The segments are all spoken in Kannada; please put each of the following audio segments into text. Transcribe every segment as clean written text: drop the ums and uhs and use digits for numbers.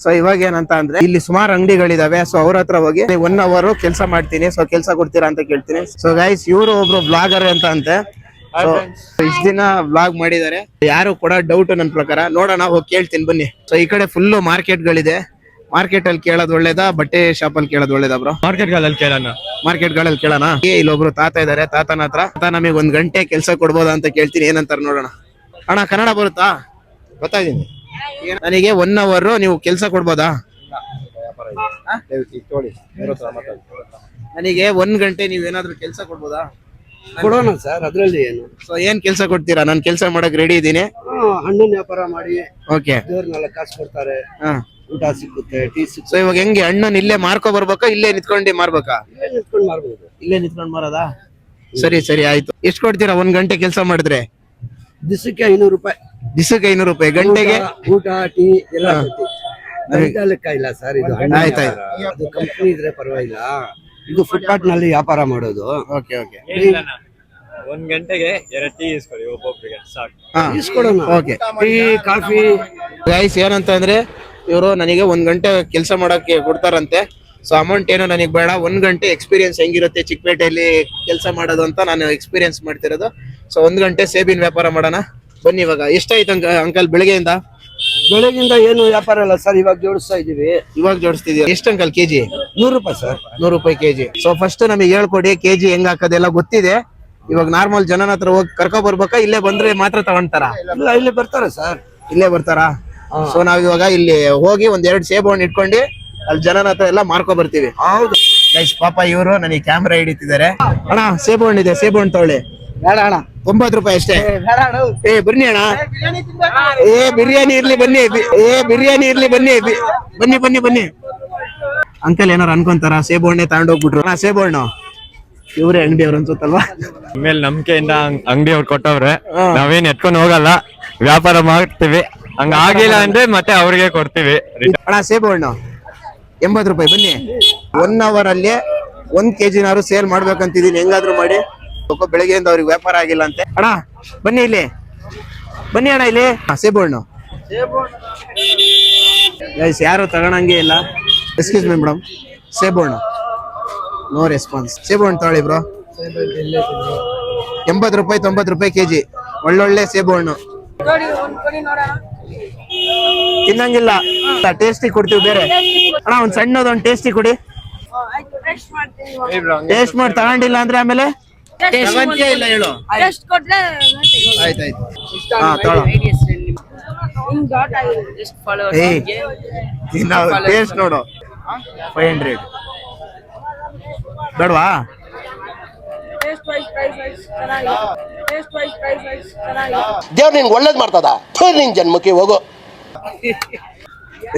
ಸೊ ಇವಾಗ ಏನಂತ ಅಂದ್ರೆ ಇಲ್ಲಿ ಸುಮಾರು ಅಂಗಡಿಗಳಿದಾವೆ. ಸೊ ಅವ್ರ ಹತ್ರ ಹೋಗಿ 1 hour ಕೆಲಸ ಮಾಡ್ತೀನಿ, ಸೊ ಕೆಲಸ ಕೊಡ್ತೀರಾ ಅಂತ ಕೇಳ್ತೀನಿ. ಸೊ ಗೈಸ್ ಇವರು ಒಬ್ರು ಬ್ಲಾಗರ್ ಅಂತ ಅಂತೆ. ಸೊ ಇಷ್ಟ ದಿನ ಬ್ಲಾಗ್ ಮಾಡಿದ್ದಾರೆ. ಯಾರು ಕೂಡ ಡೌಟ್ ನನ್ನ ಪ್ರಕಾರ. ನೋಡೋಣ ಹೋಗಿ ಕೇಳ್ತೀನಿ ಬನ್ನಿ. ಸೊ ಈ ಕಡೆ ಫುಲ್ ಮಾರ್ಕೆಟ್ ಗಳಿದೆ. ಮಾರ್ಕೆಟ್ ಅಲ್ಲಿ ಕೇಳೋದು ಒಳ್ಳೇದಾ, ಬಟ್ಟೆ ಶಾಪ್ ಅಲ್ಲಿ ಕೇಳೋದು ಒಳ್ಳೇದಾ ಬ್ರೋ? ಮಾರ್ಕೆಟ್ ಗಳಲ್ಲಿ ಕೇಳೋಣ. ಮಾರ್ಕೆಟ್ ಗಳಲ್ಲಿ ಕೇಳೋಣ. ಇಲ್ಲೊಬ್ರು ತಾತ ಇದಾರೆ. ತಾತನ ಹತ್ರ ನಮಗೆ 1 ಗಂಟೆ ಕೆಲಸ ಕೊಡ್ಬೋದಾ ಅಂತ ಕೇಳ್ತೀನಿ. ಏನಂತಾರ ನೋಡೋಣ. ಅಣ್ಣ ಕನ್ನಡ ಬರುತ್ತಾ? ಗೊತ್ತಾಗಿದ್ದೀನಿ. ನನಗೆ 1 hour ನೀವು ಕೆಲಸ ಕೊಡ್ಬೋದಾ? ನನಗೆ 1 ಗಂಟೆ ನೀವೇನಾದ್ರೂ ಕೆಲಸ ಕೊಡ್ಬೋದಾ? ಕೊಡೋಣ ಸರ್, ಅದ್ರಲ್ಲಿ ಏನು. ಸೊ ಏನ್ ಕೆಲಸ ಕೊಡ್ತೀರಾ? ನಾನು ಕೆಲಸ ಮಾಡಕ್ ರೆಡಿ ಇದ್ದೀನಿ. ಹಣ್ಣಿನ ವ್ಯಾಪಾರ ಮಾಡಿ ಓಕೆ. ದೇವ್ರನ್ನೆಲ್ಲ ಕಾಸು ಕೊಡ್ತಾರೆ, ಊಟ ಸಿಗುತ್ತೆ, ಟೀ ಸಿಗುತ್ತೆ. ಸೊ ಇವಾಗ ಹೆಂಗೆ ಹಣ್ಣನ್ ಇಲ್ಲೇ ಮಾರ್ಕೊ ಬರ್ಬೇಕಾ, ಇಲ್ಲೇ ನಿಂತ್ಕೊಂಡು ಮಾರ್ಬೇಕಾ? ಇಲ್ಲೇ ನಿಂತ್ಕೊಂಡು ಮಾರ್ಬೋದು. ಇಲ್ಲೇ ನಿಂತ್ಕೊಂಡು ಮಾರೋದಾ? ಸರಿ ಸರಿ ಆಯ್ತು. ಎಷ್ಟು ಕೊಡ್ತೀರಾ 1 ಗಂಟೆ ಕೆಲಸ ಮಾಡಿದ್ರೆ? ದಿವಸಕ್ಕೆ 500 ರೂಪಾಯಿ. ದಿವಸಕ್ಕೆ 500 ರೂಪಾಯಿ. ಗಂಟೆಗೆ ಊಟ ಟೀ ಎಲ್ಲ ಲೆಕ್ಕ ಇಲ್ಲ ಸರ್. ಇದು ಆಯ್ತಾಯ್ತು. ಅದು ಕಂಪ್ನಿ ಇದ್ರೆ ಪರವಾಗಿಲ್ಲ. ಇದು ಫುಟ್ಪಾತ್ ನಲ್ಲಿ ವ್ಯಾಪಾರ ಮಾಡೋದು. Okay okay. 1 ಗಂಟೆಗೆ 2 ಟೀ ಇಸ್ಕೊಳ್ಳಿ ಒಬ್ಬೊಬ್ಬರಿಗೆ ಸಾಕು. ಇಸ್ಕೊಡೋಣ. ಓಕೆ. Tea coffee. ಗೈಸ್ ಏನಂತ ಅಂದ್ರೆ ಇವರು ನನಗೆ 1 ಗಂಟೆ ಕೆಲಸ ಮಾಡಕ್ಕೆ ಕೊಡ್ತಾರಂತೆ. ಸೊ ಅಮೌಂಟ್ ಏನು ನನಗೆ ಬೇಡ. 1 ಗಂಟೆ ಎಕ್ಸ್ಪೀರಿಯನ್ಸ್ ಹೆಂಗಿರುತ್ತೆ ಚಿಕ್ಕಪೇಟೆಯಲ್ಲಿ ಕೆಲಸ ಮಾಡೋದು ಅಂತ ನಾನು ಎಕ್ಸ್ಪೀರಿಯನ್ಸ್ ಮಾಡ್ತಿರೋದು. ಸೊ 1 ಗಂಟೆ ಸೇಬಿನ ವ್ಯಾಪಾರ ಮಾಡೋಣ ಬನ್ನಿ. ಇವಾಗ ಎಷ್ಟಾಯ್ತು ಅಂಕಲ್ ಬೆಳಿಗ್ಗೆಯಿಂದ? ಬೆಳಗಿಂದ ಏನು ವ್ಯಾಪಾರ ಇಲ್ಲ ಸರ್, ಇವಾಗ ಜೋಡಿಸ್ತಾ ಇದೀವಿ. ಇವಾಗ ಜೋಡಿಸ್ತಿದೀವಿ. ಎಷ್ಟು ಅಂಕಲ್ ಕೆಜಿ? 100 ರೂಪಾಯಿ ಸರ್. 100 ರೂಪಾಯಿ ಕೆಜಿ. ಸೊ ಫಸ್ಟ್ ನಮಗೆ ಹೇಳ್ಕೊಡಿ, ಕೆಜಿ ಹೆಂಗ್ ಹಾಕೋದೆಲ್ಲ ಗೊತ್ತಿದೆ. ಇವಾಗ ನಾರ್ಮಲ್ ಜನನ ಹತ್ರ ಹೋಗಿ ಕರ್ಕೊ ಬರ್ಬೇಕಾ, ಇಲ್ಲೇ ಬಂದ್ರೆ ಮಾತ್ರ ತಗೊಂತಾರ? ಇಲ್ಲ, ಇಲ್ಲೇ ಬರ್ತಾರೆ ಸರ್. ಇಲ್ಲೇ ಬರ್ತಾರಾ? ಸೊ ನಾವ್ ಇವಾಗ ಇಲ್ಲಿ ಹೋಗಿ 1-2 ಸೇಬು ಹಣ್ಣು ಇಟ್ಕೊಂಡು ಅಲ್ಲಿ ಜನನ ಹತ್ರ ಎಲ್ಲ ಮಾರ್ಕೊ ಬರ್ತೀವಿ. ಹೌದು ಗೈಸ್ ಪಾಪ ಇವರು ನನಗೆ ಕ್ಯಾಮ್ರಾ ಹಿಡಿತಿದ್ದಾರೆ. ಅಣ್ಣ ಸೇಬು ಹಣ್ಣು ಇದೆ, ಸೇಬು ಹಣ್ಣು ತಗೊಳ್ಳಿ. ಬೇಡ ಅಣ್ಣ, 90 ರೂಪಾಯಿ ಅಷ್ಟೇ. ಏ ಬನ್ನಿ ಅಣ್ಣ. ಬಿರಿಯಾನಿ ಇರ್ಲಿ ಬನ್ನಿ. ಬಿರಿಯಾನಿ ಇರ್ಲಿ ಬನ್ನಿ. ಬನ್ನಿ ಬನ್ನಿ ಬನ್ನಿ. ಅಂಕಲ್ ಏನಾರು ಅನ್ಕೊಂತಾರ? ಸೇಬು ಹಣ್ಣೆ ತಗೊಂಡೋಗ್ಬಿಟ್ರು. ಅಣ್ಣ ಸೇಬು ಹಣ್ಣು ಇವ್ರೆ ಅಂಗಡಿ ಅವ್ರು ಅನ್ಸುತ್ತಲ್ವಾ? ಆಮೇಲೆ ನಂಬಿಕೆಯಿಂದ ಅಂಗಡಿ ಅವ್ರು ಕೊಟ್ಟವ್ರೆ, ನಾವೇನ್ ಎತ್ಕೊಂಡ್ ಹೋಗಲ್ಲ, ವ್ಯಾಪಾರ ಮಾಡ್ತೀವಿ. ಹಂಗ ಆಗಿಲ್ಲ ಅಂದ್ರೆ ಮತ್ತೆ ಅವ್ರಿಗೆ ಕೊಡ್ತೀವಿ. ಅಣ್ಣ ಸೇಬು ಹಣ್ಣು 80 ರೂಪಾಯಿ. ಬನ್ನಿ. 1 hour ಅಲ್ಲಿ 1 kg ಸೇಲ್ ಮಾಡ್ಬೇಕಂತಿದೀನಿ. ಹೆಂಗಾದ್ರು ಮಾಡಿ. ಬೆಳಗ್ಗೆಯಿಂದ ಅವ್ರಿಗೆ ವ್ಯಾಪಾರ ಆಗಿಲ್ಲ ಅಂತೆ. ಅಣ್ಣ ಬನ್ನಿ ಇಲ್ಲಿ. ಬನ್ನಿ ಅಣ್ಣ ಇಲ್ಲಿ. ಸೇಬು ಹಣ್ಣು ಗೈಸ್ ಯಾರು ತಗೊಳಂಗೆ ಇಲ್ಲ. ಎಕ್ಸ್ಕ್ಯೂಸ್ ಮೀ ಮೇಡಮ್, ಸೇಬು ಹಣ್ಣು ನೋ ರೆಸ್ಪಾನ್ಸ್. ಸೇಬು ಹಣ್ಣು ತಗೊಳ್ಳಿ ಬ್ರೋ. 80 ರೂಪಾಯಿ 90 ರೂಪಾಯಿ ಕೆಜಿ. ಒಳ್ಳೊಳ್ಳೆ ಸೇಬು ಹಣ್ಣು ತಿನ್ನಂಗಿಲ್ಲ. ಟೇಸ್ಟಿ ಕೊಡ್ತೀವಿ ಬೇರೆ. ಅಣ್ಣ ಒಂದ್ ಸಣ್ಣದೊಂದು ಟೇಸ್ಟಿ ಕೊಡಿ. ಟೇಸ್ಟ್ ಮಾಡಿ ತಗೊಂಡಿಲ್ಲ ಅಂದ್ರೆ ಆಮೇಲೆ ಇಲ್ಲ ಹೇಳು. ಆಯ್ತಾಯ್ತು. ಹಾ ತಗೊಳ್ಳೋ. ಟೇಸ್ಟ್ ನೋಡು. 500 ಬೇಡವಾ? ದೇವ್ರು ನಿನ್ಗೆ ಒಳ್ಳೇದ್ ಮಾಡ್ತದ. ನಿನ್ ಜನ್ಮಕ್ಕೆ ಹೋಗು.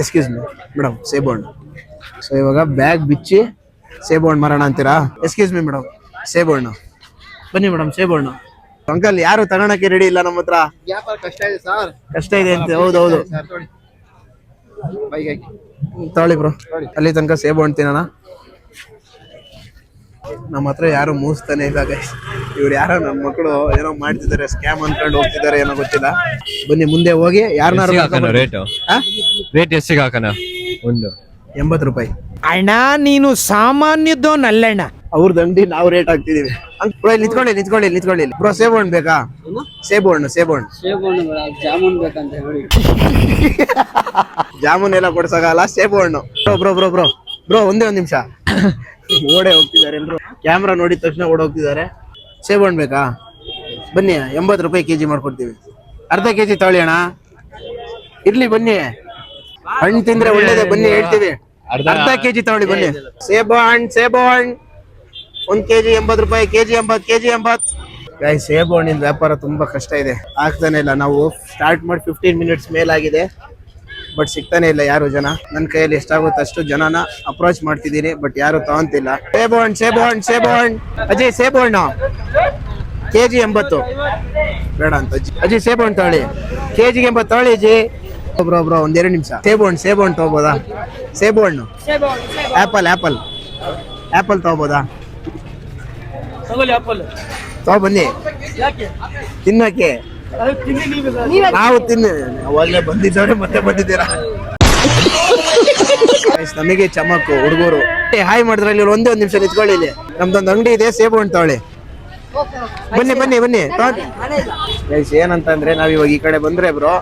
ಎಕ್ಸ್ಕ್ಯೂಸ್ ಮೀ ಮೇಡಮ್, ಸೇಬು ಹಣ್ಣು. ಸೊ ಇವಾಗ ಬ್ಯಾಗ್ ಬಿಚ್ಚಿ ಸೇಬು ಹಣ್ಣು ಮಾರೋಣ ಅಂತೀರಾ? ಎಕ್ಸ್ಕ್ಯೂಸ್ ಮೀ ಮೇಡಮ್, ಸೇಬು ಹಣ್ಣು ಬನ್ನಿ ಮೇಡಮ್. ಸೇಬು ಹಣ್ಣು ಅಂಕಲ್ ಯಾರು ತಗೊಳಕ್ಕೆ ರೆಡಿ ಇಲ್ಲ ನಮ್ಮ ಹತ್ರ. ಕಷ್ಟ ಇದೆ ಸರ್. ಕಷ್ಟ ಇದೆ ಅಂತ? ಹೌದೌದು. ತಗೊಳ್ಳಿ ಬ್ರೋ. ಅಲ್ಲಿ ತನಕ ಸೇಬು ಹಣ್ಣು ತಿನ್ನೋಣ. ನಮ್ಮ ಹತ್ರ ಯಾರು ಮೂಸ್ತಾನೆ ಇಲ್ಲ ಗೈಸ್. ಇವ್ರು ಯಾರೋ ನನ್ನ ಮಕ್ಕಳು ಏನೋ ಮಾಡ್ತಿದ್ದಾರೆ, ಸ್ಕ್ಯಾಮ್ ಅನ್ಕೊಂಡು ಹೋಗ್ತಿದ್ದಾರೆ, ಏನೋ ಗೊತ್ತಿಲ್ಲ. ಬನ್ನಿ ಮುಂದೆ ಹೋಗಿ ಯಾರನ್ನಾರು ರೇಟ್ ಎಷ್ಟಿಗೆ ಹಾಕೋಣ? 80 ರೂಪಾಯಿ. ಅಣ್ಣ ನೀನು ಸಾಮಾನ್ಯದೋನಲ್ಲಣ್ಣ. ಅವ್ರದ್ದು ಅಂಗಡಿ ನಾವು ರೇಟ್ ಹಾಕ್ತಿದೀವಿ. ಬ್ರೋ ನಿಂತ್ಕೊಳ್ಳಿ. ಬ್ರೋ ಸೇಬು ಹಣ್ಣು ಬೇಕಾ? ಸೇಬು ಹಣ್ಣು ಜಾಮೂನ್ ಬೇಕಂತ ಹೇಳಿ. ಜಾಮೂನ್ ಎಲ್ಲ ಕೊಡ್ಸಕ್ಕಾಗಲ್ಲ, ಸೇಬು ಹಣ್ಣು. ಬ್ರೋ ಒಂದೇ 1 ನಿಮಿಷ. ಓಡೇ ಹೋಗ್ತಿದ್ದಾರೆ ಎಲ್ರು. ಕ್ಯಾಮ್ರಾ ನೋಡಿದ ತಕ್ಷಣ ಓಡೋಗ್ತಿದ್ದಾರೆ. ಸೇಬು ಹಣ್ಣು ಬೇಕಾ? ಬನ್ನಿ 80 ರೂಪಾಯಿ ಕೆಜಿ ಮಾಡ್ಕೊಡ್ತೀವಿ. ಅರ್ಧ ಕೆಜಿ ತಗೊಳ್ಳಿ ಅಣ್ಣ. ಇರ್ಲಿ ಬನ್ನಿ, ಹಣ್ಣು ತಿಂದ್ರೆ ಒಳ್ಳೇದೇ. ಬನ್ನಿ ಹೇಳ್ತೀವಿ. ಅರ್ಧ ಕೆಜಿ ತಗೊಳ್ಳಿ ಬನ್ನಿ. ಸೇಬು ಹಣ್ಣು 1 kg 80 ರೂಪಾಯಿ. ಕೆಜಿ 80. ಗಾಯ್ ಸೇಬು ಹಣ್ಣಿನ ವ್ಯಾಪಾರ ತುಂಬಾ ಕಷ್ಟ ಇದೆ. ಆಗ್ತಾನೆ ಇಲ್ಲ. ನಾವು ಸ್ಟಾರ್ಟ್ ಮಾಡಿ 15 ಮಿನಿಟ್ಸ್ ಮೇಲಾಗಿದೆ, ಬಟ್ ಸಿಗ್ತಾನೆ ಇಲ್ಲ ಯಾರು ಜನ. ನನ್ನ ಕೈಯಲ್ಲಿ ಎಷ್ಟಾಗುತ್ತೆ ಅಷ್ಟು ಜನನ ಅಪ್ರೋಚ್ ಮಾಡ್ತಿದ್ದೀನಿ, ಬಟ್ ಯಾರು ತಗೊಂತಿಲ್ಲ. ಸೇಬು ಹಣ್ಣು ಅಜಯ್, ಸೇಬು ಹಣ್ಣು ಕೆಜಿ 80 ಬೇಡ ಅಂತ ಅಜಯ್. ಸೇಬು ಹಣ್ಣು ತಗೊಳ್ಳಿ, ಕೆಜಿಗೆ 80 ತಗೊಳ್ಳಿ ಅಜಯ್. ಬ್ರೋ 1-2 ನಿಮಿಷ. ಸೇಬು ಹಣ್ಣು ತಗೋಬೋದಾ? ಸೇಬು ಹಣ್ಣು ಆಪಲ್ ತಗೋಬೋದಾ? ತಗೊಬನ್ನಿ ತಿನ್ನಕ್ಕೆ. ನಾವು ಅವಾಗಲೇ ಬಂದಿದ್ದವ್ರೆ ಮತ್ತೆ ಬಂದಿದ್ದೀರಾ? ಗೈಸ್ ನಮಗೆ ಚಮಕು ಹುಡುಗರು ಹಾಯ್ ಮಾಡಿದ್ರೆ ಇಲ್ಲಿ ಒಂದೇ ಒಂದು ನಿಮಿಷ ನಿಂತ್ಕೊಳ್ಳಿ. ಇಲ್ಲಿ ನಮ್ದೊಂದು ಅಂಗಡಿ ಇದೆ, ಸೇಬು ಹಣ್ಣು ತಗೊಳ್ಳಿ. ಬನ್ನಿ ಬನ್ನಿ ಬನ್ನಿ ಗೈಸ್. ಏನಂತಂದ್ರೆ ನಾವ್ ಇವಾಗ ಈ ಕಡೆ ಬಂದ್ರೆ ಬ್ರೋ,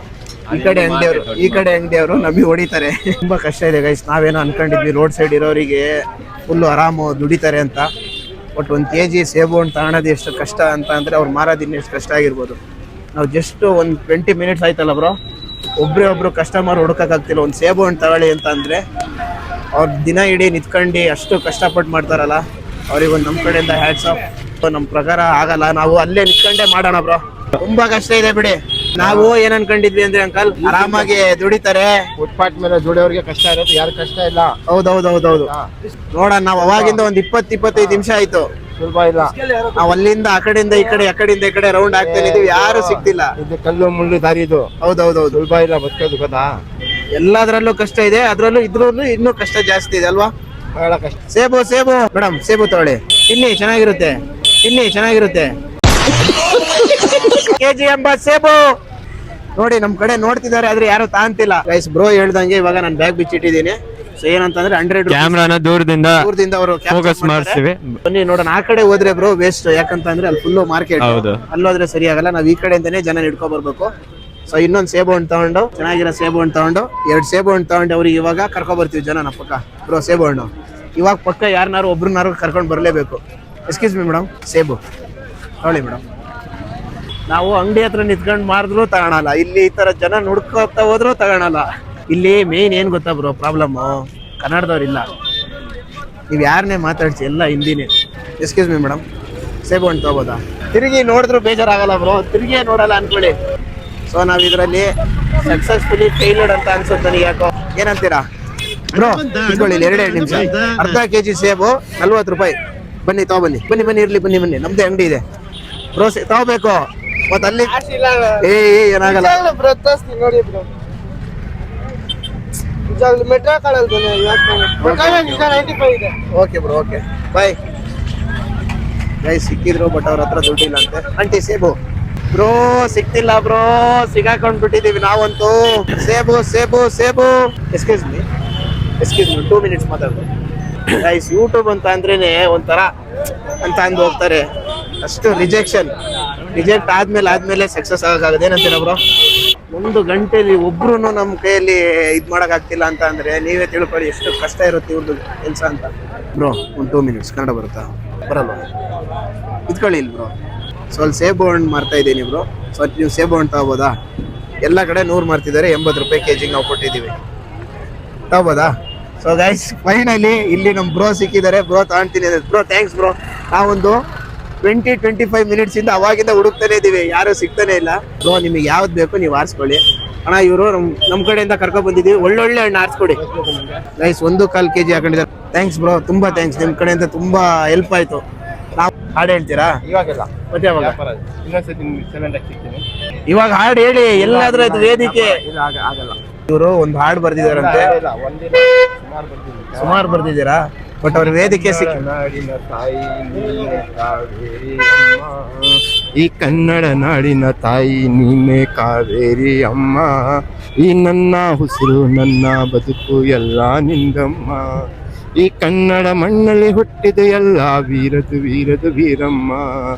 ಈ ಕಡೆ ಅಂಗಡಿಯವರು ನಮಗೆ ಹೊಡಿತಾರೆ. ತುಂಬಾ ಕಷ್ಟ ಇದೆ ಗೈಸ್. ನಾವೇನೋ ಅನ್ಕೊಂಡಿದ್ವಿ ರೋಡ್ ಸೈಡ್ ಇರೋರಿಗೆ ಫುಲ್ ಆರಾಮು ದುಡಿತಾರೆ ಅಂತ. ಬಟ್ 1 kg ಸೇಬು ಹಣ್ಣು ತಗೊಳೋದು ಎಷ್ಟು ಕಷ್ಟ ಅಂತ ಅಂದ್ರೆ ಅವ್ರು ಮಾರೋದು ಇನ್ನೆಷ್ಟು ಕಷ್ಟ ಆಗಿರ್ಬೋದು. ನಾವು ಜಸ್ಟ್ ಒಂದು 20 ಮಿನಿಟ್ಸ್ ಆಯ್ತಲ್ಲ ಬ್ರೋ, ಒಬ್ರು ಕಸ್ಟಮರ್ ಹುಡುಕಾಗ್ತಿಲ್ಲ. ಒಂದು ಸೇಬು ಹಣ್ಣು ತಗೊಳ್ಳಿ ಅಂತ ಅಂದ್ರೆ ಅವ್ರು ದಿನ ಇಡೀ ನಿಂತ್ಕೊಂಡು ಅಷ್ಟು ಕಷ್ಟಪಟ್ಟು ಮಾಡ್ತಾರಲ್ಲ, ಅವ್ರಿಗೊಂದು ನಮ್ಮ ಕಡೆಯಿಂದ ಹ್ಯಾಟ್ಸ್ ಆಫ್. ನಮ್ಮ ಪ್ರಕಾರ ಆಗಲ್ಲ, ನಾವು ಅಲ್ಲೇ ನಿಂತ್ಕೊಂಡೇ ಮಾಡೋಣ ಬ್ರೋ. ತುಂಬಾ ಕಷ್ಟ ಇದೆ ಬಿಡಿ. ನಾವು ಏನ್ ಅನ್ಕೊಂಡಿದ್ವಿ ಅಂದ್ರೆ ಅಂಕಲ್ ಆರಾಮಾಗಿ ದುಡಿತಾರೆ. ಫುಟ್ಪಾತ್ ಮೇಲೆ ದುಡಿಯೋರಿಗೆ ಕಷ್ಟ ಇರುತ್ತೆ, ಯಾರು ಕಷ್ಟ ಇಲ್ಲ. ಹೌದೌದೌದೌದು. ನೋಡೋಣ, ನಾವು ಅವಾಗಿಂದ ಒಂದ್ 20-25 ನಿಮಿಷ ಆಯ್ತು. ಸುಲಭ ಇಲ್ಲ. ನಾವ್ ಅಲ್ಲಿಂದ ಆ ಕಡೆಯಿಂದ ಈ ಕಡೆ, ಆ ಕಡೆಯಿಂದ ಈ ಕಡೆ ರೌಂಡ್ ಆಗ್ತಾನೆ ಇದೀವಿ, ಯಾರು ಸಿಗ್ತಿಲ್ಲ. ಇದು ಕಲ್ಲು ಮುಳ್ಳು ದಾರಿ ಇದು. ಹೌದೌದೌದು. ಸುಲಭ ಇಲ್ಲ ಬದುಕೋದು ಗೊತ್ತಾ. ಎಲ್ಲದ್ರಲ್ಲೂ ಕಷ್ಟ ಇದೆ, ಇದ್ರಲ್ಲೂ ಇನ್ನೂ ಕಷ್ಟ ಜಾಸ್ತಿ ಇದೆ ಅಲ್ವಾ. ಬಹಳ ಕಷ್ಟ. ಸೇಬು ಮೇಡಮ್, ಸೇಬು ತಗೊಳ್ಳಿ, ತಿನ್ನಿ ಚೆನ್ನಾಗಿರುತ್ತೆ. ಕೆಜಿ 80 ಸೇಬು ನೋಡಿ. ನಮ್ ಕಡೆ ನೋಡ್ತಿದ್ದಾರೆ ಆದ್ರೆ ಯಾರು ತಾಂತಿಲ್ಲ ಗೈಸ್. ಬ್ರೋ ಹೇಳ್ದಂಗೆ ಇವಾಗ ನಾನು ಬ್ಯಾಗ್ ಬಿಚ್ಚಿಟ್ಟಿದ್ದೀನಿ. ಸೊ ಏನಂತಂದ್ರೆ 100 ಕ್ಯಾಮ್ರಾನ ದೂರದಿಂದ ಅವರು ಫೋಕಸ್ ಮಾಡಿಸ್ತೀವಿ. ಬನ್ನಿ ನೋಡೋಣ. ಆ ಕಡೆ ಹೋದ್ರೆ ಬ್ರೋ ವೇಸ್ಟ್, ಯಾಕಂತಂದ್ರೆ ಅಲ್ಲಿ ಫುಲ್ಲು ಮಾರ್ಕೆಟ್, ಅಲ್ಲೋದ್ರೆ ಸರಿ ಆಗಲ್ಲ. ನಾವ್ ಈ ಕಡೆಯಿಂದನೇ ಜನ ಹಿಡ್ಕೊ ಬರ್ಬೇಕು. ಸೊ ಇನ್ನೊಂದು ಸೇಬು ಹಣ್ಣು ತಗೊಂಡು, ಚೆನ್ನಾಗಿರೋ ಸೇಬು ಹಣ್ಣು ತಗೊಂಡು 2 ಸೇಬು ಹಣ್ಣು ತಗೊಂಡು ಅವ್ರಿಗೆ ಇವಾಗ ಕರ್ಕೊ ಬರ್ತೀವಿ ಜನ ಪಕ್ಕ. ಬ್ರೋ ಸೇಬು ಹಣ್ಣು ಇವಾಗ ಪಕ್ಕ ಯಾರನ್ನಾರು ಒಬ್ರನ್ನಾರು ಕರ್ಕೊಂಡು ಬರ್ಲೇಬೇಕು. ಎಕ್ಸ್ಕ್ಯೂಸ್ ಮಿ ಮೇಡಮ್, ಸೇಬು ತಗೊಳ್ಳಿ ಮೇಡಮ್. ನಾವು ಅಂಗಡಿ ಹತ್ರ ನಿಂತ್ಕೊಂಡು ಮಾರಿದ್ರು ತಗೊಳಲ್ಲ, ಇಲ್ಲಿ ಈ ತರ ಜನ ನುಡ್ಕೋತಾ ಹೋದ್ರು ತಗೊಳಲ್ಲ. ಇಲ್ಲಿ ಮೇನ್ ಏನ್ ಗೊತ್ತಾ ಬ್ರೋ ಪ್ರಾಬ್ಲಮ್, ಕನ್ನಡದವ್ರಿಲ್ಲ. ನೀವ್ ಯಾರನ್ನೇ ಮಾತಾಡ್ಸಿ ಎಲ್ಲ ಹಿಂದಿನೇ. ಎಕ್ಸ್ಕ್ಯೂಸ್ ಮಿ ಮೇಡಮ್, ಸೇಬು ಹಣ್ಣು ತಗೋಬೋದಾ? ತಿರುಗಿ ನೋಡಿದ್ರು ಬೇಜಾರಾಗಲ್ಲ ಬ್ರೋ, ತಿರುಗಿ ನೋಡಲ್ಲ ಅನ್ಕೊಳ್ಳಿ. ಸೊ ನಾವ್ ಇದರಲ್ಲಿ ಸಕ್ಸಸ್ಫುಲಿ ಫೇಲ್ಡ್ ಅಂತ ಅನ್ಸುತ್ತೆ ನನಗೆ. ಯಾಕೋ ಏನಂತೀರಾ ಬ್ರೋ? ಇಟ್ಕೊಳ್ಳಿ 2 ನಿಮಿಷ. ಅರ್ಧ kg ಸೇಬು 40 ರೂಪಾಯಿ. ಬನ್ನಿ ತಗೊಬನ್ನಿ, ಬನ್ನಿ ಇರ್ಲಿ, ನಮ್ದೇ ಅಂಗಡಿ ಇದೆ ಬ್ರೋ. ತಗೋಬೇಕು ಮತ್ತ ಅಲ್ಲಿ ಏನಾಗಲ್ಲ. Okay bro, okay bye. Guys ಸಿಕ್ಕಿದ್ರು, ಬಟ್ ಅವ್ರ ಹತ್ರ ದುಡ್ಡಿಲ್ಲ ಅಂತೆ. ಆಂಟಿ ಸೇಬು ಬ್ರೋ ಸಿಕ್ತಿಲ್ಲ ಬ್ರೋ, ಸಿಗಾಕೊಂಡ್ ಬಿಟ್ಟಿದೀವಿ ನಾವಂತೂ. ಸೇಬು. ಎಕ್ಸ್ಕ್ಯೂಸ್ ಮಿ 2 ಮಿನಿಟ್ಸ್ ಮಾತಾಡ್ಬೋದು ಗೈಸ್. ಯೂಟ್ಯೂಬ್ ಅಂತ ಅಂದ್ರೇನೆ ಒಂಥರ ಅಂತ ಅಂದು ಹೋಗ್ತಾರೆ. ಅಷ್ಟು ರಿಜೆಕ್ಟ್ ಆದ್ಮೇಲೆ ಸಕ್ಸಸ್ ಆಗೋದು. ಏನಂತೀರ ಬ್ರೋ? 1 ಗಂಟೆಲಿ ಒಬ್ರು ನಮ್ಮ ಕೈಯಲ್ಲಿ ಇದ್ ಮಾಡಕ್ ಆಗ್ತಿಲ್ಲ ಅಂತ ಅಂದ್ರೆ ನೀವೇ ತಿಳ್ಕೊಳ್ಳಿ ಎಷ್ಟು ಕಷ್ಟ ಇರುತ್ತೆ ಇವ್ರದ್ದು ಕೆಲಸ ಅಂತ. ಬ್ರೋ ಒಂದು 2 ಮಿನಿಟ್ಸ್ ಕನ್ನಡ ಬರುತ್ತಾ? ಬರಲ್ವಾ? ಇದ್ಕೊಳ್ಳಿ ಇಲ್ಲಿ ಬ್ರೋ. ಸ್ವಲ್ಪ ಸೇಬು ಹಣ್ಣು ಮಾರ್ತಾ ಇದ್ದೀನಿ ಬ್ರೋ. ಸ್ವಲ್ಪ ನೀವು ಸೇಬು ಹಣ್ಣು ತಗೋಬೋದಾ? ಎಲ್ಲ ಕಡೆ 100 ಮಾರ್ತಿದ್ದಾರೆ, 80 ರೂಪಾಯಿ kg ನಾವು ಕೊಟ್ಟಿದ್ದೀವಿ. ತಗೋಬೋದಾ? ಸೊ ಗೈಸ್ ಫೈನಲಿ ಇಲ್ಲಿ ನಮ್ ಬ್ರೋ ಸಿಕ್ಕಿದ್ದಾರೆ. ಬ್ರೋ ತಗೊಂತೀನಿ ಬ್ರೋ, ಥ್ಯಾಂಕ್ಸ್ ಬ್ರೋ. ನಾವೊಂದು 20-25 ಮಿನಿಟ್ಸ್ ಇಂದ ಅವಾಗಿಂದ ಹುಡುಕ್ತಾನೆ ಇದೀವಿ, ಯಾರು ಸಿಗ್ತಾನೆ ಇಲ್ಲ. ಬ್ರೋ ನಿಮಗೆ ಯಾವ್ದು ಬೇಕು ನೀವು ಆರಿಸ್ಕೊಳ್ಳಿ. ಅಣ್ಣ ಇವರು ನಮ್ ಕಡೆಯಿಂದ ಕರ್ಕೊಂಡ್ ಬಂದಿದೀವಿ, ಒಳ್ಳೊಳ್ಳೆ ಹಣ್ಣು ಆರಿಸ್ಕೊಡಿ ಗೈಸ್. 1.25 kg ಹಾಕೊಂಡಿದ್ದಾರೆ. ಥ್ಯಾಂಕ್ಸ್ ಬ್ರೋ, ತುಂಬಾ ಥ್ಯಾಂಕ್ಸ್. ನಿಮ್ ಕಡೆಯಿಂದ ತುಂಬಾ ಹೆಲ್ಪ್ ಆಯ್ತು. ನಾವು ಹಾಡು ಹೇಳ್ತೀರಾ? ಇವಾಗೆಲ್ಲ ಮತ್ತೆ ಯಾವಾಗ? ಇನ್ನೊಂದ್ಸತಿ ಸಿಗ್ತೀನಿ. ಇವಾಗ ಹಾಡು ಹೇಳಿ, ಎಲ್ಲಾದ್ರೂ ಆಯ್ತು ವೇದಿಕೆ. ಆಗಲ್ಲ. ಇವರು ಒಂದು ಹಾಡು ಬರ್ದಿದಾರಂತೆ, ಸುಮಾರು ಬರ್ದಿದ್ದೀರಾ. ಬಟ್ ಅವ್ರ ವೇದಿಕೆ ನಾಡಿನ ತಾಯಿ ನೀನೆ ಕಾವೇರಿ ಅಮ್ಮ, ಈ ಕನ್ನಡ ನಾಡಿನ ತಾಯಿ ನೀನೆ ಕಾವೇರಿ ಅಮ್ಮ, ಈ ನನ್ನ ಉಸಿರು ನನ್ನ ಬದುಕು ಎಲ್ಲ ನಿಂದಮ್ಮ, ಈ ಕನ್ನಡ ಮಣ್ಣಲ್ಲಿ ಹುಟ್ಟಿದ ಎಲ್ಲ ವೀರದು ವೀರಮ್ಮ,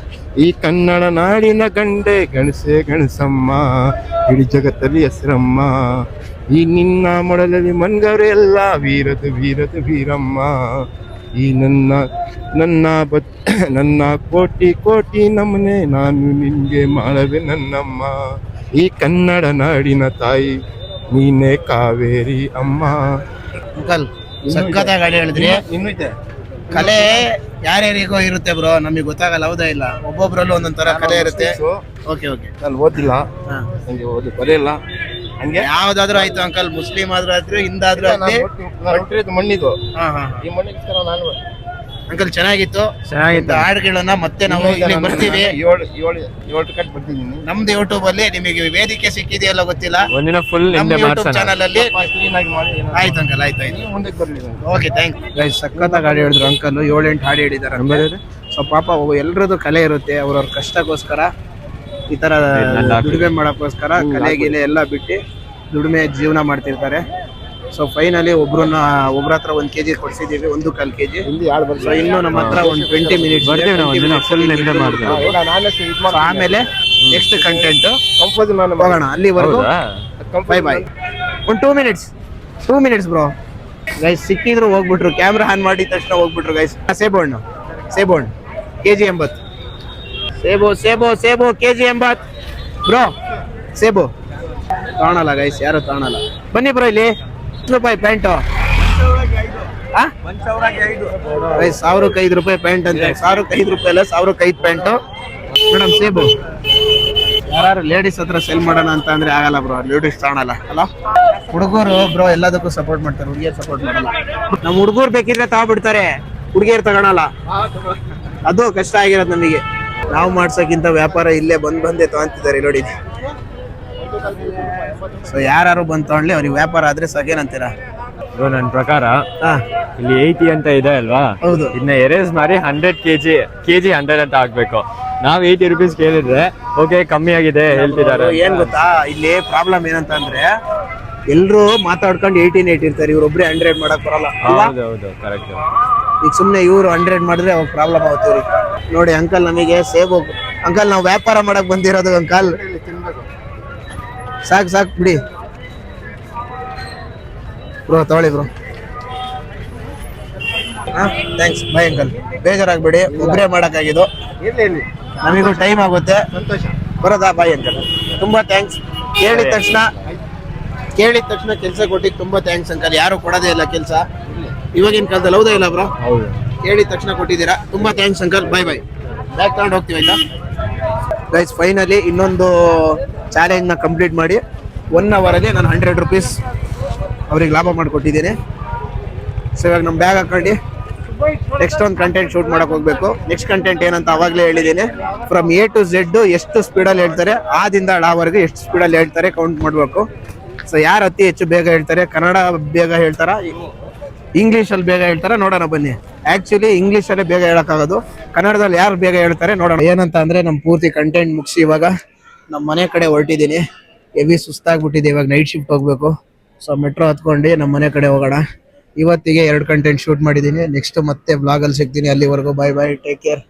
ಈ ಕನ್ನಡ ನಾಡಿನ ಗಂಡೆ ಗಣಸಮ್ಮ, ಇಡೀ ಜಗತ್ತಲ್ಲಿ ಹೆಸರಮ್ಮ, ಈ ನಿನ್ನ ಮೊಡಲಲ್ಲಿ ಮನ್ಗರು ಎಲ್ಲ ವೀರದು ವೀರಮ್ಮ, ಈ ನನ್ನ ಕೋಟಿ ನಮನೆ ನಾನು ನಿನ್ಗೆ ಮಾಡವೆ ನನ್ನಮ್ಮ, ಈ ಕನ್ನಡ ನಾಡಿನ ತಾಯಿ ನೀನೆ ಕಾವೇರಿ ಅಮ್ಮ. ಅಂಕಲ್ ಸಖತ್ತಾಗಿ ಹಾಡು ಹೇಳಿದ್ರಿ. ಇನ್ನೂ ಇದೆ ಕಲೆ ಯಾರ್ಯಾರಿಗೋ ಇರುತ್ತೆ ಬ್ರೋ, ನಮಗೆ ಗೊತ್ತಾಗಲ್ಲ. ಹೌದಾ ಇಲ್ಲ? ಒಬ್ಬೊಬ್ರಲ್ಲೂ ಒಂದೊಂದ್ ತರ ಕಲೆ ಇರುತ್ತೆ. ಓಕೆ ನಾನು ಓದಿಲ್ಲ, ನಂಗೆ ಓದಿ ಬರೆಯಲ್ಲ. ಹಂಗೆ ಯಾವ್ದಾದ್ರು ಆಯ್ತು ಅಂಕಲ್, ಮುಸ್ಲಿಂ ಆದ್ರೂ ಆಯ್ತು, ಹಿಂದಾದ್ರೂ ಆಯ್ತು. ಮಣ್ಣಿದು ಹಾ ಈ ಮಣ್ಣಿಗೋಸ್ಕರ ನಾನು ಅಂಕಲ್ ಚೆನ್ನಾಗಿತ್ತು ಹಾಡುಗಳನ್ನ ಮತ್ತೆ ನಾವು ಇಲ್ಲಿ ಬರ್ತೀವಿ. 7 ಕಟ್ ಬರ್ತಿದ್ದೀನಿ. ನಮ್ದು ಯೂಟ್ಯೂಬ್ ಅಲ್ಲಿ ನಿಮಗೆ ವೇದಿಕೆ ಸಿಕ್ಕಿದೆಯಲ್ಲ ಗೊತ್ತಿಲ್ಲ, ಒಂದಿನ ಫುಲ್ ಯೂಟ್ಯೂಬ್ ಚಾನಲ್ ಅಲ್ಲಿ. ಕ್ಲೀನ್ ಆಗಿ ಮಾಡಿ. ಆಯ್ತು ಅಂಕಲ್, ಆಯ್ತು. ಮುಂದಕ್ಕೆ ಬರ್ಲಿ. Okay thank you. ಸಖತ್ತಾಗಿ ಹಾಡು ಹೇಳಿದ್ರು ಅಂಕಲ್, 7-8 ಹಾಡು ಹೇಳಿದಾರೆ. ಸೊ ಪಾಪ ಎಲ್ರದ್ದು ಕಲೆ ಇರುತ್ತೆ, ಅವ್ರವ್ರ ಕಷ್ಟಕ್ಕೋಸ್ಕರ ಈ ತರ ದುಡಿಮೆ ಮಾಡೋಕ್ಕೋಸ್ಕರ ಕಲೆ ಗಿಲೆ ಎಲ್ಲ ಬಿಟ್ಟು ದುಡಿಮೆ ಜೀವನ ಮಾಡ್ತಿರ್ತಾರೆ. ಸೊ ಫೈನಲಿ ಒಬ್ರ ಹತ್ರ 1 kg ಕೊಡ್ಸಿದೀವಿ, 1.25 kg. ಸೊ ಇನ್ನು ನಮ್ಮ ಹತ್ರ ಒಂದು 20 ಮಿನಿಟ್ಸ್ ಬರ್ತೀವಿ ನಾವು ಒಂದಿನ ಫುಲ್ ಎಂಜಾಯ್ ಮಾಡ್ತೀವಿ. ಆಮೇಲೆ ನೆಕ್ಸ್ಟ್ ಕಂಟೆಂಟ್ ಹೋಗೋಣ. ಅಲ್ಲಿವರೆಗೂ ಬೈ ಬೈ. ಒಂದು 2 ಮಿನಿಟ್ಸ್ ಬ್ರೋ. ಗೈಸ್ ಸಿಕ್ಕಿದ್ರು ಹೋಗ್ಬಿಟ್ರು, ಕ್ಯಾಮ್ರಾ ಆನ್ ಮಾಡಿದ ತಕ್ಷಣ ಹೋಗ್ಬಿಟ್ರು ಗೈಸ್. ಸೇಬು ಹಣ್ಣು kg 80. ಸೇಬು kg 80 ಬ್ರೋ. ಸೇಬು ತಗೊಳಲ್ಲ ಗೈಸ್, ಯಾರು ತಗೊಳಲ್ಲ. ಬನ್ನಿ ಬ್ರೋ, ಇಲ್ಲಿ ಎಷ್ಟು ರೂಪಾಯಿ ಪ್ಯಾಂಟು? 1,005 ರೂಪಾಯಿ ಪ್ಯಾಂಟ್ ಅಂತೆ. 1,005 ರೂಪಾಯಿ ಅಲ್ಲ, 1,005 ಪ್ಯಾಂಟು. ಮೇಡಮ್ ಸೇಬು ಯಾರು ಲೇಡೀಸ್ ಹತ್ರ ಸೆಲ್ ಮಾಡೋಣ ಅಂತ ಅಂದ್ರೆ ಆಗಲ್ಲ ಬ್ರೋ, ಲೇಡೀಸ್ ತಗೊಳಲ್ಲ ಅಲ್ಲ. ಹುಡುಗರು ಬ್ರೋ ಎಲ್ಲದಕ್ಕೂ ಸಪೋರ್ಟ್ ಮಾಡ್ತಾರೆ, ಹುಡುಗಿಯರು ಸಪೋರ್ಟ್ ಮಾಡಲ್ಲ. ನಮ್ಮ ಹುಡುಗರು ಬೇಕಿದ್ರೆ ತಗೊಬಿಡ್ತಾರೆ, ಹುಡುಗಿಯರು ತಗೊಳಲ್ಲ. ಅದು ಕಷ್ಟ ಆಗಿರೋದು ನಮಗೆ. ನಾವು ಮಾಡ್ಸೋಕ್ಕಿಂತ ವ್ಯಾಪಾರ ಇಲ್ಲೇ ಬಂದೇ ತಗೊಂತಿದ್ದಾರೆ ನೋಡಿ. ಸೊ ಯಾರು ಬಂದ್ ತಗೊಳ್ಳಿ, ಅವ್ರಿಗೆ ವ್ಯಾಪಾರ ಆದ್ರೆ ಸಾಕೇನಂತೀರಾ? ನನ್ನ ಪ್ರಕಾರ ಇಲ್ಲಿ 80 ಅಂತ ಇದೆ ಅಲ್ವಾ? ಹೌದು. ಇದನ್ನ ಎರೇಸ್ ಮಾಡಿ 100 kg 100 ಅಂತ ಹಾಕ್ಬೇಕು. ನಾವ್ 80 rupees ಕೇಳಿದ್ರೆ ಓಕೆ ಕಮ್ಮಿ ಆಗಿದೆ ಹೇಳ್ತಿದ್ದಾರೆ. ಏನ್ ಗೊತ್ತಾ, ಇಲ್ಲಿ ಪ್ರಾಬ್ಲಮ್ ಏನಂತ ಅಂದ್ರೆ ಎಲ್ರು ಮಾತಾಡ್ಕೊಂಡು 18 ಇರ್ತಾರೆ, ಇವ್ರೊಬ್ರೆ 100 ಮಾಡಕ್ ಬರಲ್ಲ. ಹೌದು ಕರೆಕ್ಟ್. ಈಗ ಸುಮ್ನೆ ಇವ್ರು 100 ಮಾಡಿದ್ರೆ ಅವಾಗ ಪ್ರಾಬ್ಲಮ್ ಆಗುತ್ತೆ ಇವ್ರಿಗೆ. ನೋಡಿ ಅಂಕಲ್, ನಮಗೆ ಸೇಬು ಅಂಕಲ್, ನಾವು ವ್ಯಾಪಾರ ಮಾಡಕ್ ಬಂದಿರೋದು ಅಂಕಲ್. ಸಾಕು ಬಿಡಿ ಬ್ರೋ, ತಗೊಳ್ಳಿ ಬ್ರೋ. Thanks, bye uncle. ಬೇಜಾರಾಗ್ಬೇಡಿ, ಒಬ್ಬರೇ ಮಾಡೋಕ್ಕಾಗಿದ್ದು. ನಮಗೂ ಟೈಮ್ ಆಗುತ್ತೆ. ಬರೋದಾ? ಬಾಯ್ ಅಂಕಲ್, ತುಂಬಾ ಥ್ಯಾಂಕ್ಸ್. ಕೇಳಿದ ತಕ್ಷಣ ಕೆಲಸ ಕೊಟ್ಟಿದ್ದು ತುಂಬಾ ಥ್ಯಾಂಕ್ಸ್ ಅಂಕಲ್. ಯಾರು ಕೊಡೋದೇ ಇಲ್ಲ ಕೆಲಸ ಇವಾಗಿನ ಕಾಲದಲ್ಲಿ, ಹೌದಾ ಇಲ್ಲ ಬ್ರೋ? ಕೇಳಿದ ತಕ್ಷಣ ಕೊಟ್ಟಿದ್ದೀರಾ, ತುಂಬಾ ಥ್ಯಾಂಕ್ಸ್ ಅಂಕಲ್. ಬೈ ಬ್ಯಾಗ್ ತಗೊಂಡು ಹೋಗ್ತೀವಿ ಆಯ್ತಾ ಗೈಸ್? ಫೈನಲಿ ಇನ್ನೊಂದು ಚಾಲೆಂಜ್ನ ಕಂಪ್ಲೀಟ್ ಮಾಡಿ 1 ಅವರಲ್ಲಿ ನಾನು 100 ರೂಪೀಸ್ ಅವ್ರಿಗೆ ಲಾಭ ಮಾಡಿಕೊಟ್ಟಿದ್ದೀನಿ. ಸೊ ಇವಾಗ ನಮ್ಮ ಬ್ಯಾಗ್ ಹಾಕೊಂಡು ನೆಕ್ಸ್ಟ್ ಒಂದು ಕಂಟೆಂಟ್ ಶೂಟ್ ಮಾಡಕ್ ಹೋಗ್ಬೇಕು. ನೆಕ್ಸ್ಟ್ ಕಂಟೆಂಟ್ ಏನಂತ ಅವಾಗಲೇ ಹೇಳಿದ್ದೀನಿ. ಫ್ರಮ್ A to Z ಎಷ್ಟು ಸ್ಪೀಡಲ್ಲಿ ಹೇಳ್ತಾರೆ, ಆದಿಂದ ಳವರೆಗೆ ಎಷ್ಟು ಸ್ಪೀಡಲ್ಲಿ ಹೇಳ್ತಾರೆ ಕೌಂಟ್ ಮಾಡಬೇಕು. ಸೊ ಯಾರು ಅತಿ ಹೆಚ್ಚು ಬೇಗ ಹೇಳ್ತಾರೆ, ಕನ್ನಡ ಬೇಗ ಹೇಳ್ತಾರ, ಇಂಗ್ಲೀಷಲ್ಲಿ ಬೇಗ ಹೇಳ್ತಾರ, ನೋಡೋಣ ಬನ್ನಿ. ಆ್ಯಕ್ಚುಲಿ ಇಂಗ್ಲೀಷಲ್ಲೇ ಬೇಗ ಹೇಳೋಕ್ಕಾಗೋದು, ಕನ್ನಡದಲ್ಲಿ ಯಾರು ಬೇಗ ಹೇಳ್ತಾರೆ ನೋಡೋಣ. ಏನಂತ ಅಂದರೆ ನಮ್ಮ ಪೂರ್ತಿ ಕಂಟೆಂಟ್ ಮುಗಿಸಿ ಇವಾಗ ನಮ್ಮ ಮನೆ ಕಡೆ ಹೊರಟಿದ್ದೀನಿ. ಹೆವಿ ಸುಸ್ತಾಗ್ಬಿಟ್ಟಿದೆ, ಇವಾಗ ನೈಟ್ ಶಿಫ್ಟ್ ಹೋಗ್ಬೇಕು. ಸೊ ಮೆಟ್ರೋ ಹತ್ಕೊಂಡು ನಮ್ಮ ಮನೆ ಕಡೆ ಹೋಗೋಣ. ಇವತ್ತಿಗೆ 2 ಕಂಟೆಂಟ್ ಶೂಟ್ ಮಾಡಿದ್ದೀನಿ. ನೆಕ್ಸ್ಟ್ ಮತ್ತೆ ವ್ಲಾಗಲ್ಲಿ ಸಿಗ್ತೀನಿ. ಅಲ್ಲಿವರೆಗೂ ಬೈ ಟೇಕ್ ಕೇರ್.